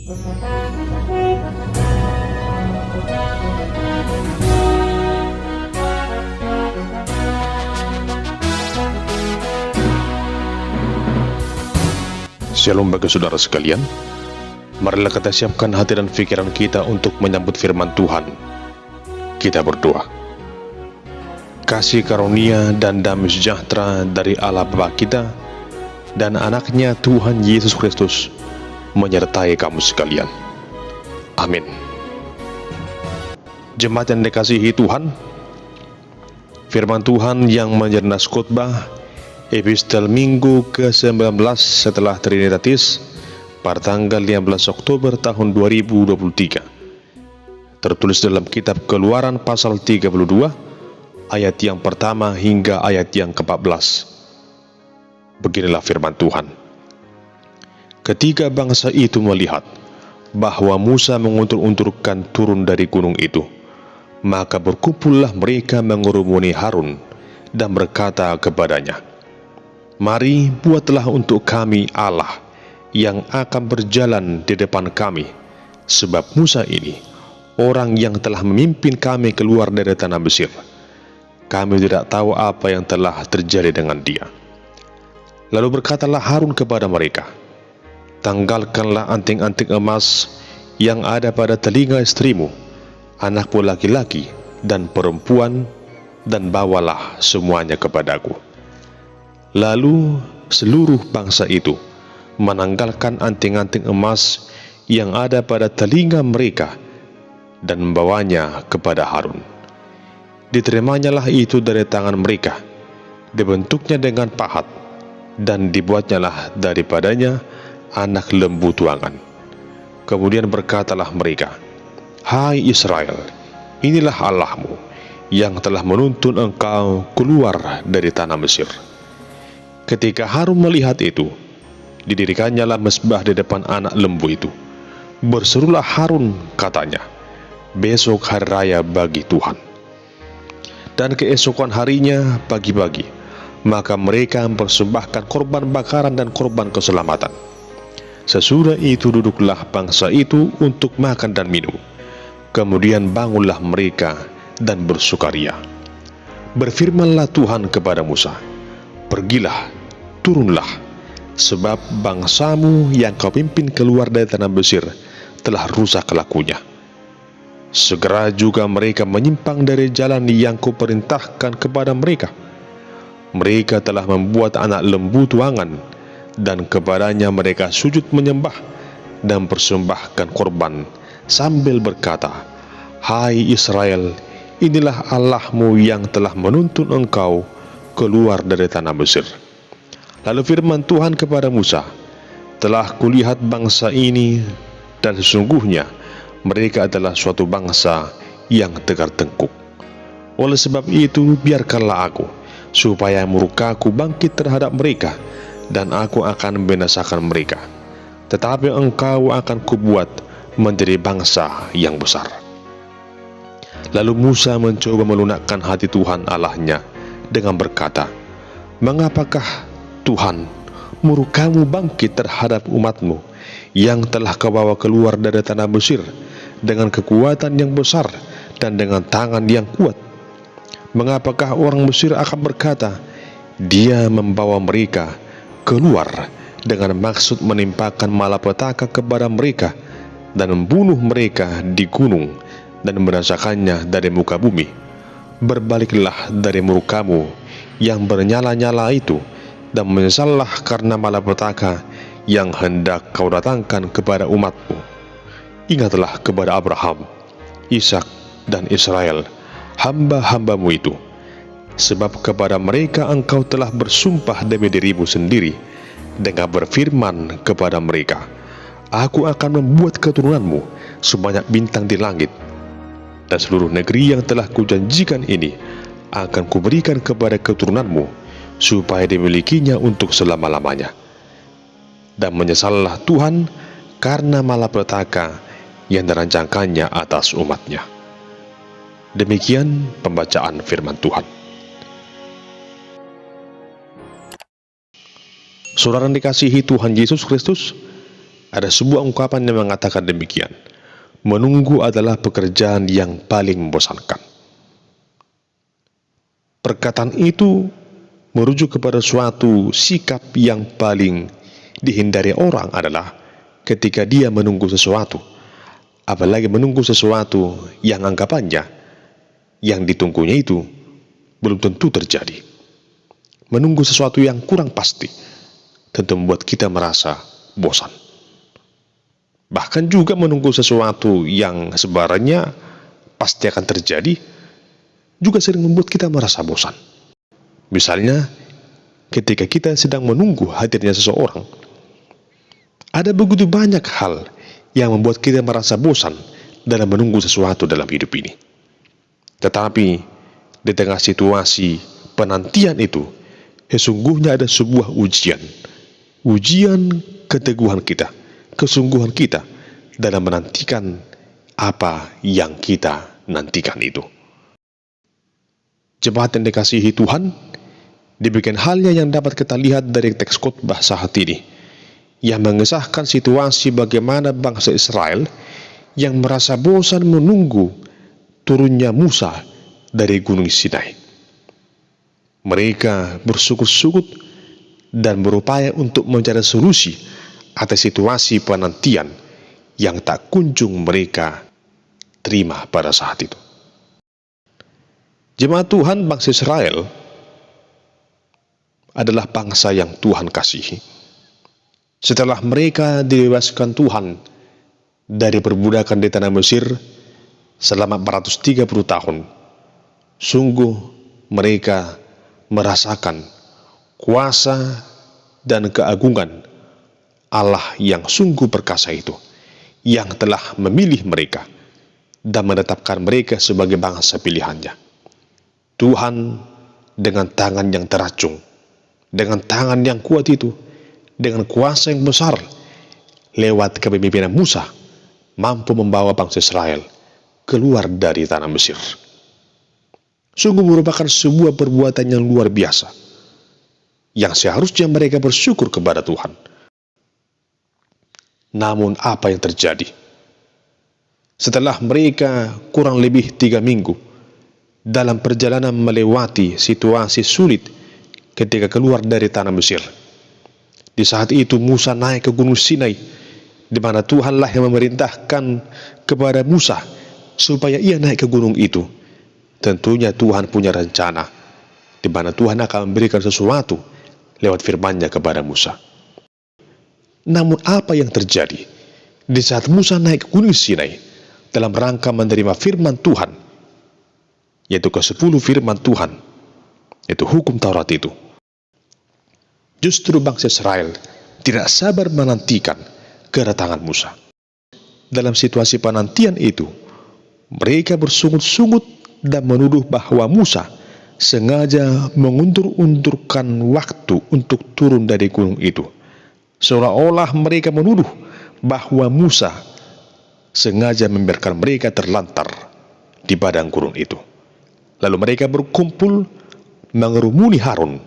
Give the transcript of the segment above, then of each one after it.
Shalom bagi saudara sekalian. Marilah kita siapkan hati dan pikiran kita untuk menyambut firman Tuhan. Kita berdoa. Kasih karunia dan damai sejahtera dari Allah Bapa kita dan anaknya Tuhan Yesus Kristus menyertai kamu sekalian. Amin. Jemaat yang dikasihi Tuhan, firman Tuhan yang menjadi nas khotbah epistel minggu ke-19 setelah Trinitatis pada tanggal 15 Oktober tahun 2023 tertulis dalam kitab Keluaran pasal 32 ayat yang pertama hingga ayat yang ke-14. Beginilah firman Tuhan. Ketika bangsa itu melihat bahwa Musa menguntur-unturkan turun dari gunung itu, maka berkumpullah mereka mengurumuni Harun dan berkata kepadanya, "Mari buatlah untuk kami Allah yang akan berjalan di depan kami, sebab Musa ini orang yang telah memimpin kami keluar dari tanah Mesir. Kami tidak tahu apa yang telah terjadi dengan dia." Lalu berkatalah Harun kepada mereka, "Tanggalkanlah anting-anting emas yang ada pada telinga istrimu, anakmu laki-laki dan perempuan, dan bawalah semuanya kepadaku." Lalu seluruh bangsa itu menanggalkan anting-anting emas yang ada pada telinga mereka dan membawanya kepada Harun. Diterimanya itu dari tangan mereka, dibentuknya dengan pahat, dan dibuatnyalah daripadanya anak lembu tuangan. Kemudian berkatalah mereka, "Hai Israel, inilah Allahmu yang telah menuntun engkau keluar dari tanah Mesir." Ketika Harun melihat itu, didirikannya mezbah di depan anak lembu itu. Berserulah Harun, katanya, "Besok hari raya bagi Tuhan." Dan keesokan harinya pagi-pagi, maka mereka mempersembahkan korban bakaran dan korban keselamatan. Sesudah itu duduklah bangsa itu untuk makan dan minum. Kemudian bangunlah mereka dan bersukaria. Berfirmanlah Tuhan kepada Musa, "Pergilah, turunlah, sebab bangsamu yang kau pimpin keluar dari tanah Mesir telah rusak lakunya. Segera juga mereka menyimpang dari jalan yang kuperintahkan kepada mereka. Mereka telah membuat anak lembu tuangan, dan kepadanya mereka sujud menyembah dan persembahkan korban sambil berkata, 'Hai Israel, inilah Allahmu yang telah menuntun engkau keluar dari tanah Mesir.' Lalu firman Tuhan kepada Musa, "Telah kulihat bangsa ini, dan sesungguhnya mereka adalah suatu bangsa yang tegar tengkuk. Oleh sebab itu, biarkanlah aku, supaya murkaku bangkit terhadap mereka, dan aku akan membinasakan mereka. Tetapi engkau akan kubuat menjadi bangsa yang besar." Lalu Musa mencoba melunakkan hati Tuhan Allahnya dengan berkata, "Mengapakah Tuhan, murkamu bangkit terhadap umatmu yang telah kau bawa keluar dari tanah Mesir dengan kekuatan yang besar dan dengan tangan yang kuat? Mengapakah orang Mesir akan berkata, 'Dia membawa mereka keluar dengan maksud menimpakan malapetaka kepada mereka dan membunuh mereka di gunung dan membinasakannya dari muka bumi?' Berbaliklah dari murkamu yang bernyala-nyala itu, dan menyesallah karena malapetaka yang hendak kau datangkan kepada umatmu. Ingatlah kepada Abraham, Ishak, dan Israel, hamba-hambamu itu, sebab kepada mereka engkau telah bersumpah demi dirimu sendiri, dengan berfirman kepada mereka, 'Aku akan membuat keturunanmu sebanyak bintang di langit, dan seluruh negeri yang telah kujanjikan ini akan kuberikan kepada keturunanmu, supaya dimilikinya untuk selama-lamanya.' Dan menyesallah Tuhan karena malapetaka yang dirancangkannya atas umatnya. Demikian pembacaan firman Tuhan. Saudara yang dikasihi Tuhan Yesus Kristus, Ada sebuah ungkapan yang mengatakan demikian, menunggu adalah pekerjaan yang paling membosankan. Perkataan itu merujuk kepada suatu sikap yang paling dihindari orang adalah ketika dia menunggu sesuatu, apalagi menunggu sesuatu yang anggapannya yang ditunggunya itu belum tentu terjadi. Menunggu sesuatu yang kurang pasti tentu membuat kita merasa bosan. Bahkan juga menunggu sesuatu yang sebenarnya pasti akan terjadi juga sering membuat kita merasa bosan. Misalnya, ketika kita sedang menunggu hadirnya seseorang, ada begitu banyak hal yang membuat kita merasa bosan dalam menunggu sesuatu dalam hidup ini. Tetapi, di tengah situasi penantian itu, sesungguhnya ada sebuah ujian keteguhan kita, kesungguhan kita dalam menantikan apa yang kita nantikan itu. Jemaat yang dikasihi Tuhan, demikian halnya yang dapat kita lihat dari teks khotbah saat ini, yang mengesahkan situasi bagaimana bangsa Israel yang merasa bosan menunggu turunnya Musa dari Gunung Sinai. Mereka bersukut-sukut dan berupaya untuk mencari solusi atas situasi penantian yang tak kunjung mereka terima pada saat itu. Jemaat Tuhan, bangsa Israel adalah bangsa yang Tuhan kasihi. Setelah mereka dibebaskan Tuhan dari perbudakan di tanah Mesir selama 430 tahun, sungguh mereka merasakan kuasa dan keagungan Allah yang sungguh perkasa itu, yang telah memilih mereka dan menetapkan mereka sebagai bangsa pilihannya. Tuhan dengan tangan yang teracung, dengan tangan yang kuat itu, dengan kuasa yang besar, lewat kepemimpinan Musa, mampu membawa bangsa Israel keluar dari tanah Mesir. Sungguh merupakan sebuah perbuatan yang luar biasa, yang seharusnya mereka bersyukur kepada Tuhan. Namun apa yang terjadi? Setelah mereka kurang lebih 3 minggu dalam perjalanan melewati situasi sulit ketika keluar dari tanah Mesir, di saat itu Musa naik ke Gunung Sinai, di mana Tuhanlah yang memerintahkan kepada Musa supaya ia naik ke gunung itu. Tentunya Tuhan punya rencana, di mana Tuhan akan memberikan sesuatu lewat firman-Nya kepada Musa. Namun apa yang terjadi di saat Musa naik ke Gunung Sinai dalam rangka menerima firman Tuhan, yaitu ke-10 firman Tuhan, yaitu hukum Taurat itu? Justru bangsa Israel tidak sabar menantikan kedatangan Musa. Dalam situasi penantian itu, mereka bersungut-sungut dan menuduh bahwa Musa sengaja mengundur-undurkan waktu untuk turun dari gunung itu. Seolah-olah mereka menuduh bahwa Musa sengaja membiarkan mereka terlantar di padang gurun itu. Lalu mereka berkumpul mengerumuni Harun.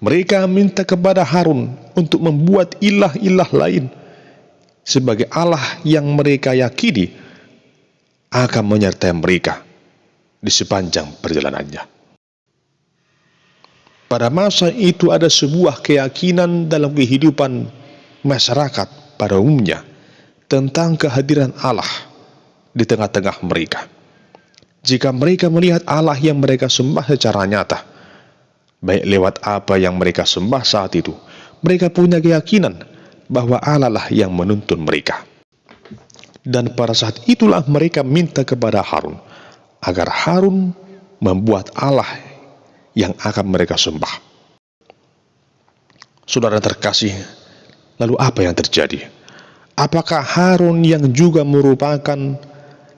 Mereka minta kepada Harun untuk membuat ilah-ilah lain sebagai Allah yang mereka yakini akan menyertai mereka di sepanjang perjalanannya. Pada masa itu ada sebuah keyakinan dalam kehidupan masyarakat pada umumnya tentang kehadiran Allah di tengah-tengah mereka. Jika mereka melihat Allah yang mereka sembah secara nyata, baik lewat apa yang mereka sembah saat itu, mereka punya keyakinan bahwa Allah lah yang menuntun mereka. Dan pada saat itulah mereka minta kepada Harun agar Harun membuat Allah yang akan mereka sembah. Saudara terkasih, lalu apa yang terjadi? Apakah Harun yang juga merupakan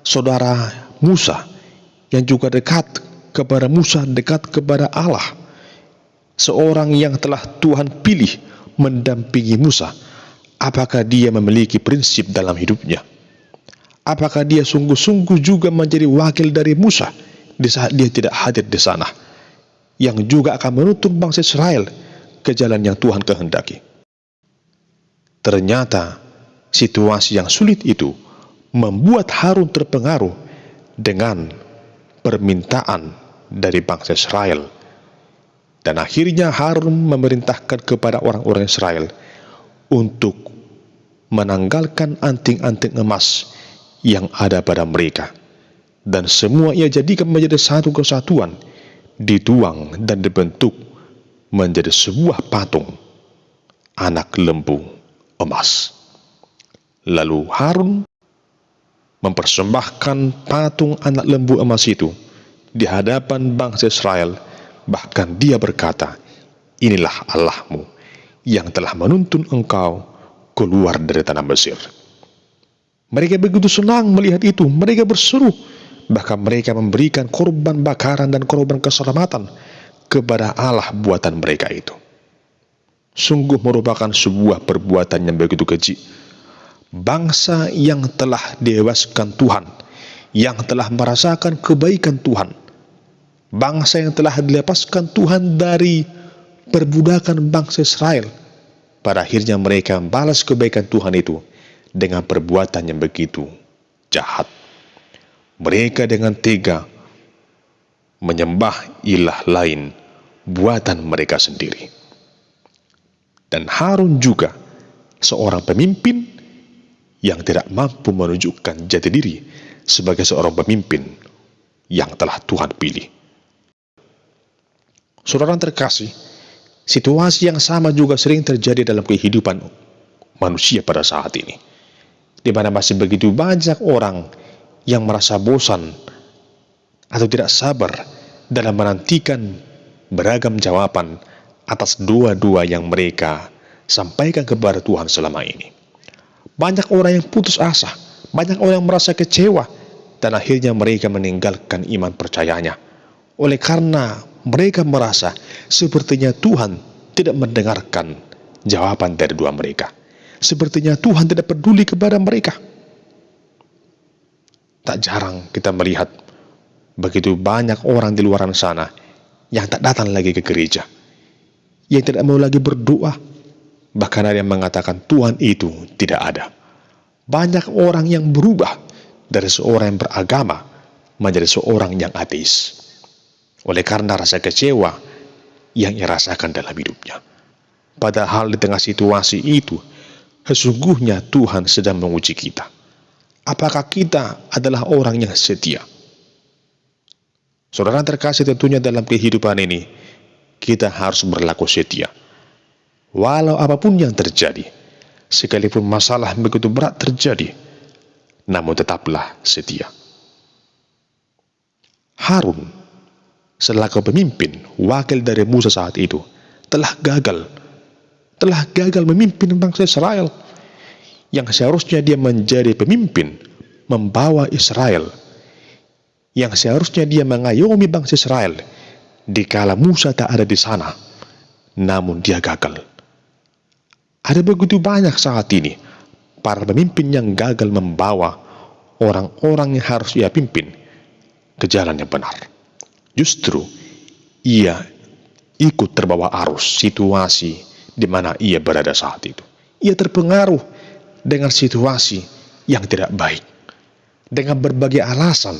saudara Musa, yang juga dekat kepada Musa, dekat kepada Allah, seorang yang telah Tuhan pilih mendampingi Musa, apakah dia memiliki prinsip dalam hidupnya? Apakah dia sungguh-sungguh juga menjadi wakil dari Musa di saat dia tidak hadir di sana, yang juga akan menuntun bangsa Israel ke jalan yang Tuhan kehendaki? Ternyata situasi yang sulit itu membuat Harun terpengaruh dengan permintaan dari bangsa Israel. Dan akhirnya Harun memerintahkan kepada orang-orang Israel untuk menanggalkan anting-anting emas yang ada pada mereka. Dan semua ia jadikan menjadi satu kesatuan, dituang dan dibentuk menjadi sebuah patung anak lembu emas. Lalu Harun mempersembahkan patung anak lembu emas itu di hadapan bangsa Israel. Bahkan dia berkata, "Inilah Allahmu yang telah menuntun engkau keluar dari tanah Mesir." Mereka begitu senang melihat itu. Mereka berseru. Bahkan mereka memberikan korban bakaran dan korban keselamatan kepada Allah buatan mereka itu. Sungguh merupakan sebuah perbuatan yang begitu keji. Bangsa yang telah dihewaskan Tuhan, yang telah merasakan kebaikan Tuhan, bangsa yang telah dilepaskan Tuhan dari perbudakan bangsa Israel, pada akhirnya mereka membalas kebaikan Tuhan itu dengan perbuatan yang begitu jahat. Mereka dengan tega menyembah ilah lain buatan mereka sendiri. Dan Harun juga seorang pemimpin yang tidak mampu menunjukkan jati diri sebagai seorang pemimpin yang telah Tuhan pilih. Saudara terkasih, situasi yang sama juga sering terjadi dalam kehidupan manusia pada saat ini, di mana masih begitu banyak orang yang merasa bosan atau tidak sabar dalam menantikan beragam jawaban atas doa-doa yang mereka sampaikan kepada Tuhan selama ini. Banyak orang yang putus asa, banyak orang yang merasa kecewa, dan akhirnya mereka meninggalkan iman percayanya. Oleh karena mereka merasa sepertinya Tuhan tidak mendengarkan jawaban dari doa mereka. Sepertinya Tuhan tidak peduli kepada mereka. Tak jarang kita melihat begitu banyak orang di luar sana yang tak datang lagi ke gereja, yang tidak mau lagi berdoa. Bahkan ada yang mengatakan Tuhan itu tidak ada. Banyak orang yang berubah dari seorang yang beragama menjadi seorang yang ateis, oleh karena rasa kecewa yang ia rasakan dalam hidupnya. Padahal di tengah situasi itu, sesungguhnya Tuhan sedang menguji kita. Apakah kita adalah orang yang setia? Saudara terkasih, tentunya dalam kehidupan ini kita harus berlaku setia. Walau apapun yang terjadi, sekalipun masalah begitu berat terjadi, namun tetaplah setia. Harun selaku pemimpin wakil dari Musa saat itu telah gagal memimpin bangsa Israel, yang seharusnya dia menjadi pemimpin membawa Israel, yang seharusnya dia mengayomi bangsa Israel dikala Musa tak ada di sana, namun dia gagal. Ada begitu banyak saat ini para pemimpin yang gagal membawa orang-orang yang harus ia pimpin ke jalan yang benar. Justru ia ikut terbawa arus situasi di mana ia berada saat itu. Ia terpengaruh dengan situasi yang tidak baik. Dengan berbagai alasan,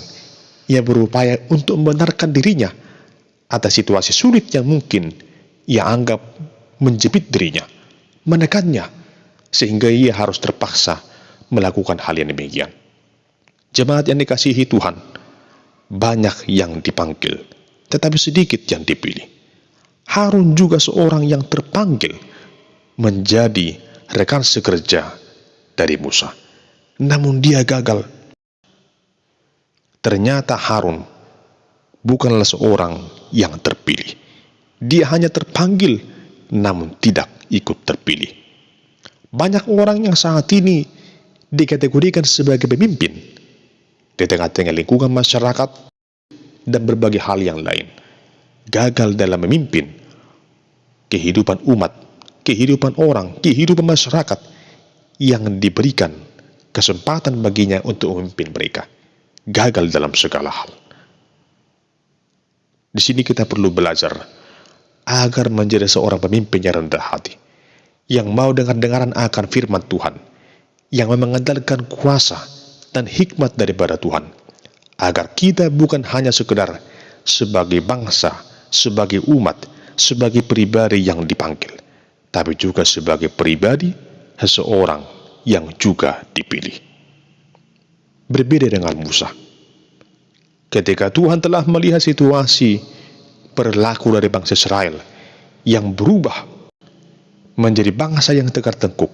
ia berupaya untuk membenarkan dirinya atas situasi sulit yang mungkin ia anggap menjepit dirinya, menekannya, sehingga ia harus terpaksa melakukan hal yang demikian. Jemaat yang dikasihi Tuhan, banyak yang dipanggil, tetapi sedikit yang dipilih. Harun juga seorang yang terpanggil menjadi rekan sekerja dari Musa, namun dia gagal. Ternyata Harun bukanlah seorang yang terpilih. Dia hanya terpanggil, namun tidak ikut terpilih. Banyak orang yang saat ini dikategorikan sebagai pemimpin di tengah-tengah lingkungan masyarakat dan berbagai hal yang lain, gagal dalam memimpin kehidupan umat, kehidupan orang, kehidupan masyarakat yang diberikan kesempatan baginya untuk memimpin mereka. Gagal dalam segala hal. Di sini kita perlu belajar agar menjadi seorang pemimpin yang rendah hati, yang mau dengar-dengaran akan firman Tuhan, yang mengandalkan kuasa dan hikmat daripada Tuhan, agar kita bukan hanya sekedar sebagai bangsa, sebagai umat, sebagai pribadi yang dipanggil, tapi juga sebagai pribadi seseorang yang juga dipilih. Berbeda dengan Musa. Ketika Tuhan telah melihat situasi perilaku dari bangsa Israel yang berubah menjadi bangsa yang tegar tengkuk,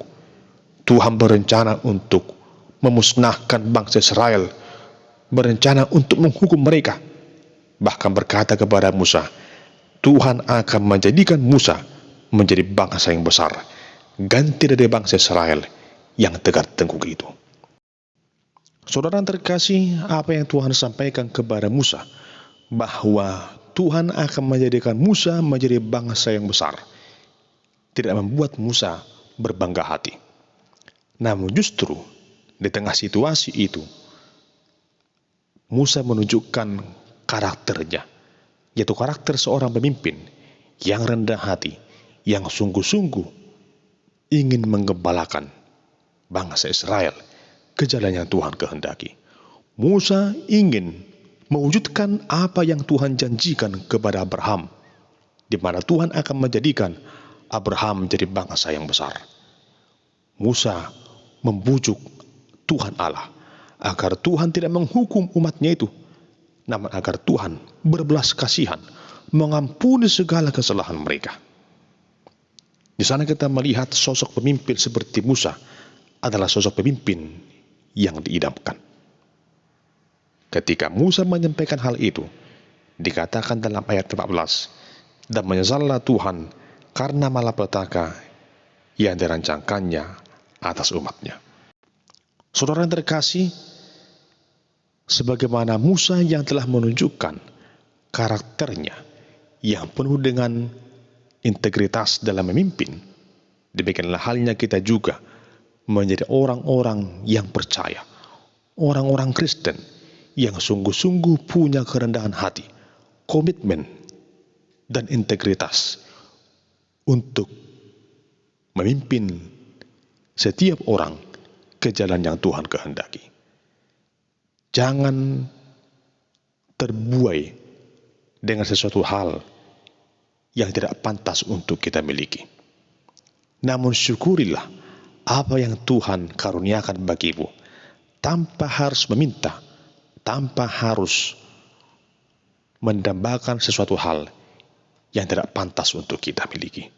Tuhan berencana untuk memusnahkan bangsa Israel, berencana untuk menghukum mereka. Bahkan berkata kepada Musa, Tuhan akan menjadikan Musa menjadi bangsa yang besar, ganti dari bangsa Israel yang tegar tengkuk itu. Saudara terkasih, apa yang Tuhan sampaikan kepada Musa, bahwa Tuhan akan menjadikan Musa menjadi bangsa yang besar, tidak membuat Musa berbangga hati. Namun justru di tengah situasi itu, Musa menunjukkan karakternya, yaitu karakter seorang pemimpin yang rendah hati, yang sungguh-sungguh ingin menggembalakan bangsa Israel ke jalan yang Tuhan kehendaki. Musa ingin mewujudkan apa yang Tuhan janjikan kepada Abraham, di mana Tuhan akan menjadikan Abraham menjadi bangsa yang besar. Musa membujuk Tuhan Allah agar Tuhan tidak menghukum umatnya itu, namun agar Tuhan berbelas kasihan, mengampuni segala kesalahan mereka. Di sana kita melihat sosok pemimpin seperti Musa adalah sosok pemimpin yang diidamkan. Ketika Musa menyampaikan hal itu, dikatakan dalam ayat 14, dan menyesallah Tuhan karena malapetaka yang dirancangkannya atas umatnya. Saudara yang terkasih, sebagaimana Musa yang telah menunjukkan karakternya yang penuh dengan integritas dalam memimpin, demikianlah halnya kita juga menjadi orang-orang yang percaya, orang-orang Kristen yang sungguh-sungguh punya kerendahan hati, komitmen, dan integritas untuk memimpin setiap orang ke jalan yang Tuhan kehendaki. Jangan terbuai dengan sesuatu hal yang tidak pantas untuk kita miliki. Namun syukurilah apa yang Tuhan karuniakan bagimu, tanpa harus meminta, tanpa harus mendambakan sesuatu hal yang tidak pantas untuk kita miliki.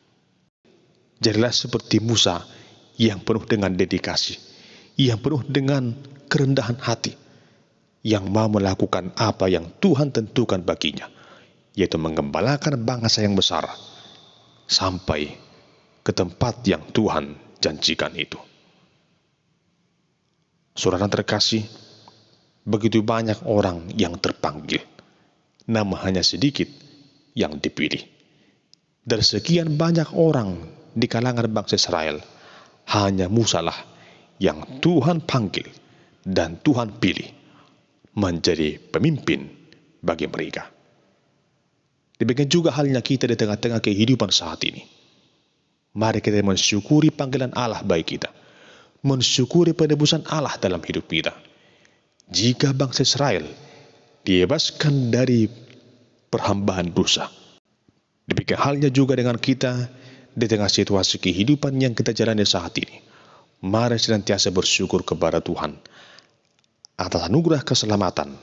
Jadilah seperti Musa yang penuh dengan dedikasi, yang penuh dengan kerendahan hati, yang mau melakukan apa yang Tuhan tentukan baginya, yaitu menggembalakan bangsa yang besar sampai ke tempat yang Tuhan janjikan itu. Saudara terkasih, begitu banyak orang yang terpanggil, namun hanya sedikit yang dipilih. Dari sekian banyak orang di kalangan bangsa Israel, hanya Musa lah yang Tuhan panggil dan Tuhan pilih menjadi pemimpin bagi mereka. Demikian juga halnya kita di tengah-tengah kehidupan saat ini. Mari kita mensyukuri panggilan Allah bagi kita, mensyukuri penebusan Allah dalam hidup kita. Jika bangsa Israel dibebaskan dari perhambaan dosa, demikian halnya juga dengan kita di tengah situasi kehidupan yang kita jalani saat ini. Mari senantiasa bersyukur kepada Tuhan atas anugerah keselamatan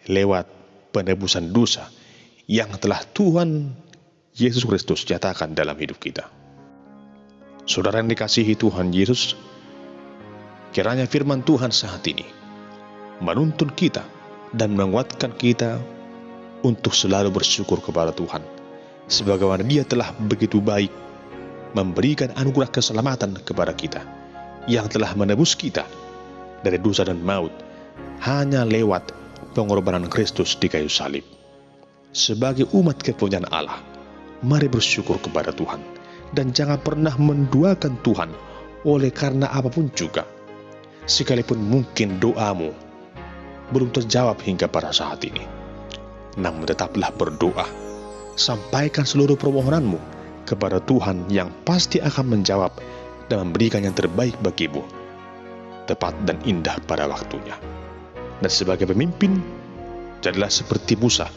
lewat penebusan dosa yang telah Tuhan Yesus Kristus nyatakan dalam hidup kita. Saudara yang dikasihi Tuhan Yesus, kiranya firman Tuhan saat ini menuntun kita dan menguatkan kita untuk selalu bersyukur kepada Tuhan, sebagaimana Dia telah begitu baik memberikan anugerah keselamatan kepada kita, yang telah menebus kita dari dosa dan maut hanya lewat pengorbanan Kristus di kayu salib. Sebagai umat kepunyaan Allah, mari bersyukur kepada Tuhan dan jangan pernah menduakan Tuhan oleh karena apapun juga. Sekalipun mungkin doamu belum terjawab hingga pada saat ini, namun tetaplah berdoa. Sampaikan seluruh permohonanmu kepada Tuhan yang pasti akan menjawab dan memberikan yang terbaik bagimu, tepat dan indah pada waktunya. Dan sebagai pemimpin, jadilah seperti Musa,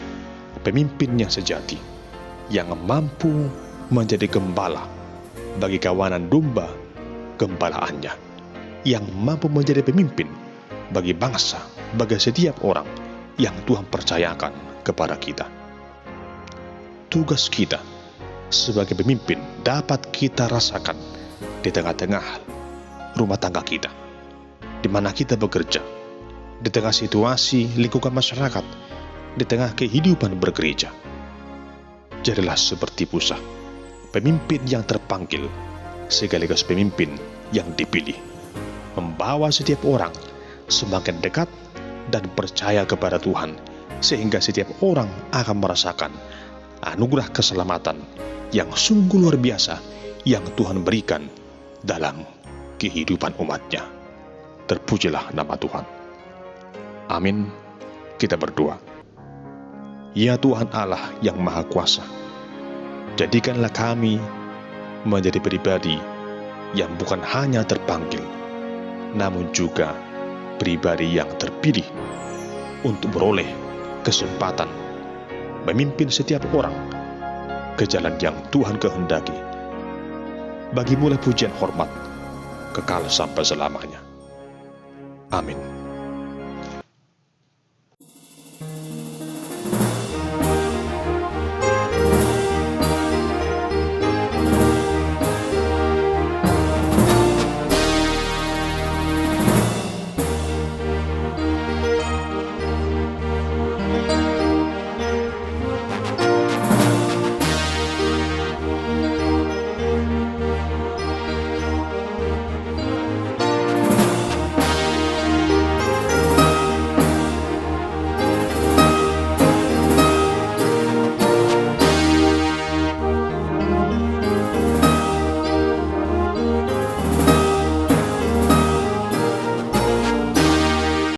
pemimpin yang sejati, yang mampu menjadi gembala bagi kawanan domba gembalaannya, yang mampu menjadi pemimpin bagi bangsa, bagi setiap orang yang Tuhan percayakan kepada kita. Tugas kita sebagai pemimpin dapat kita rasakan di tengah-tengah rumah tangga kita, di mana kita bekerja, di tengah situasi lingkungan masyarakat, di tengah kehidupan bergereja. Jadilah seperti Musa, pemimpin yang terpanggil sekaligus pemimpin yang dipilih, membawa setiap orang semakin dekat dan percaya kepada Tuhan, sehingga setiap orang akan merasakan anugerah keselamatan yang sungguh luar biasa yang Tuhan berikan dalam kehidupan umat-Nya. Terpujilah nama Tuhan. Amin. Kita berdoa. Ya Tuhan Allah yang Maha Kuasa, jadikanlah kami menjadi pribadi yang bukan hanya terpanggil, namun juga pribadi yang terpilih untuk beroleh kesempatan memimpin setiap orang ke jalan yang Tuhan kehendaki. Bagimu lah pujian hormat kekal sampai selamanya. Amin.